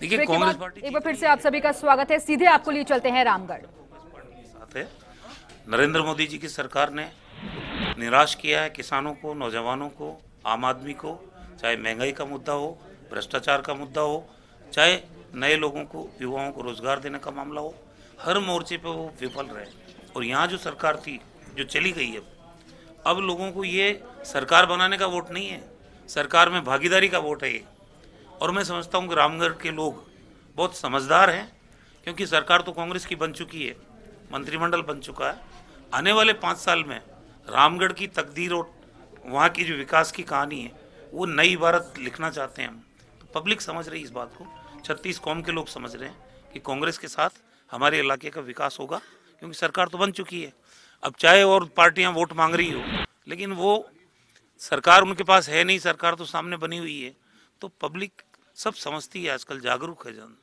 देखिए कांग्रेस पार्टी एक बार फिर से आप सभी का स्वागत है। सीधे आपको लिए चलते हैं रामगढ़। साथ है। नरेंद्र मोदी जी की सरकार ने निराश किया है किसानों को, नौजवानों को, आम आदमी को। चाहे महंगाई का मुद्दा हो, भ्रष्टाचार का मुद्दा हो, चाहे नए लोगों को, युवाओं को रोजगार देने का मामला हो, हर मोर्चे पे वो विफल रहे। और यहाँ जो सरकार थी जो चली गई है, अब लोगों को ये सरकार बनाने का वोट नहीं है, सरकार में भागीदारी का वोट है ये। और मैं समझता हूँ कि रामगढ़ के लोग बहुत समझदार हैं, क्योंकि सरकार तो कांग्रेस की बन चुकी है, मंत्रिमंडल बन चुका है। आने वाले 5 साल में रामगढ़ की तकदीर और वहाँ की जो विकास की कहानी है, वो नई इबारत लिखना चाहते हैं हम। तो पब्लिक समझ रही है इस बात को, 36 कौम के लोग समझ रहे हैं कि कांग्रेस के साथ हमारे इलाके का विकास होगा, क्योंकि सरकार तो बन चुकी है। अब चाहे और पार्टियां वोट मांग रही हो, लेकिन वो सरकार उनके पास है नहीं, सरकार तो सामने बनी हुई है। तो पब्लिक सब समझती है, आजकल जागरूक है जन।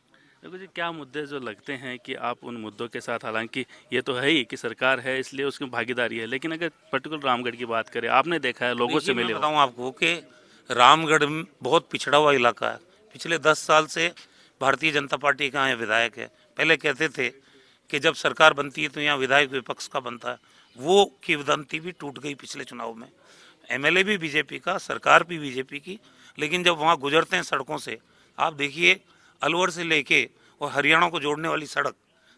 देखो जी, क्या मुद्दे जो लगते हैं कि आप उन मुद्दों के साथ, हालांकि ये तो है ही कि सरकार है इसलिए उसकी भागीदारी है, लेकिन अगर पर्टिकुलर रामगढ़ की बात करें, आपने देखा है, लोगों से मिले मैं हो। बताऊं आपको कि रामगढ़ में बहुत पिछड़ा हुआ इलाका है। पिछले 10 साल से भारतीय जनता पार्टी का यहाँ विधायक है। पहले कहते थे कि जब सरकार बनती है तो यहाँ विधायक विपक्ष का बनता है, वो किंवदंती भी टूट गई पिछले चुनाव में। एमएलए भी बीजेपी का, सरकार भी बीजेपी की, लेकिन जब वहाँ गुजरते हैं सड़कों से, आप देखिए अलवर से लेके और हरियाणा को जोड़ने वाली सड़क,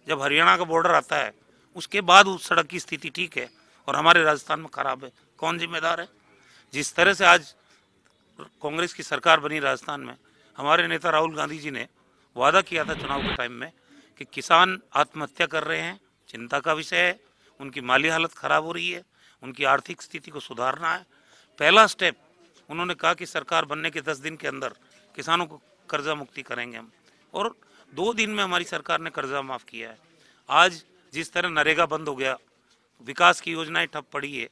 जब हरियाणा का बॉर्डर आता है उसके बाद उस सड़क की स्थिति ठीक है और हमारे राजस्थान में खराब है। कौन जिम्मेदार है? जिस तरह से आज कांग्रेस की सरकार बनी राजस्थान में, हमारे नेता राहुल गांधी जी ने वादा किया था चुनाव के टाइम में कि किसान आत्महत्या कर रहे हैं, चिंता का विषय है, उनकी माली हालत खराब हो रही है, उनकी आर्थिक स्थिति को सुधारना है। पहला स्टेप उन्होंने कहा कि सरकार बनने के 10 दिन के अंदर किसानों को कर्जा मुक्ति करेंगे हम, और 2 दिन में हमारी सरकार ने कर्जा माफ किया है। आज जिस तरह नरेगा बंद हो गया, विकास की योजनाएं ठप पड़ी है,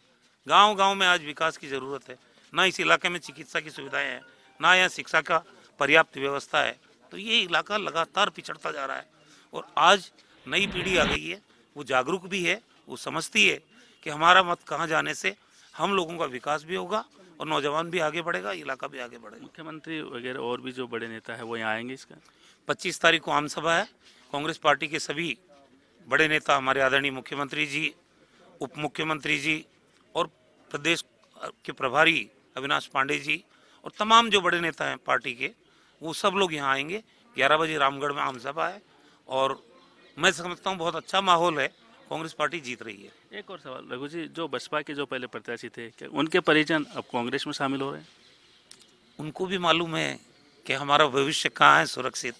गांव गांव में आज विकास की जरूरत है। ना इस इलाके में चिकित्सा की सुविधाएं हैं, ना यहाँ शिक्षा का पर्याप्त व्यवस्था है। तो ये इलाका लगातार पिछड़ता जा रहा है। और आज नई पीढ़ी आ गई है, वो जागरूक भी है, वो समझती है कि हमारा मत कहाँ जाने से हम लोगों का विकास भी होगा और नौजवान भी आगे बढ़ेगा, इलाका भी आगे बढ़ेगा। मुख्यमंत्री वगैरह और भी जो बड़े नेता है वो यहाँ आएंगे इसका। 25 तारीख को आम सभा है। कांग्रेस पार्टी के सभी बड़े नेता, हमारे आदरणीय मुख्यमंत्री जी, उप मुख्यमंत्री जी और प्रदेश के प्रभारी अविनाश पांडे जी और तमाम जो बड़े नेता हैं पार्टी के, वो सब लोग यहाँ आएंगे। 11 बजे रामगढ़ में आम सभा है और मैं समझता हूँ बहुत अच्छा माहौल है, कांग्रेस पार्टी जीत रही है। एक और सवाल रघु जी, जो बसपा के जो पहले प्रत्याशी थे, क्या उनके परिजन अब कांग्रेस में शामिल हो रहे हैं? उनको भी मालूम है कि हमारा भविष्य कहाँ है सुरक्षित,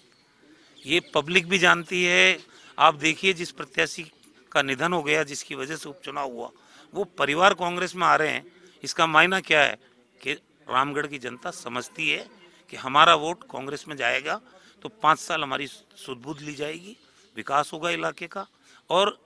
ये पब्लिक भी जानती है। आप देखिए, जिस प्रत्याशी का निधन हो गया, जिसकी वजह से उपचुनाव हुआ, वो परिवार कांग्रेस में आ रहे हैं। इसका मायना क्या है कि रामगढ़ की जनता समझती है कि हमारा वोट कांग्रेस में जाएगा तो 5 साल हमारी सुध-बुध ली जाएगी, विकास होगा इलाके का, और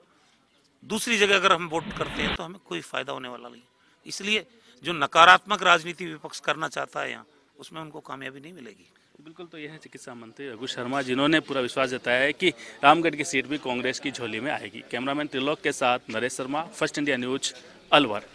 दूसरी जगह अगर हम वोट करते हैं तो हमें कोई फायदा होने वाला नहीं। इसलिए जो नकारात्मक राजनीति विपक्ष करना चाहता है यहाँ, उसमें उनको कामयाबी नहीं मिलेगी। बिल्कुल, तो यह है चिकित्सा मंत्री रघु शर्मा, जिन्होंने पूरा विश्वास जताया है कि रामगढ़ की सीट भी कांग्रेस की झोली में आएगी। कैमरामैन त्रिलोक के साथ Naresh Sharma, first India news, Alwar.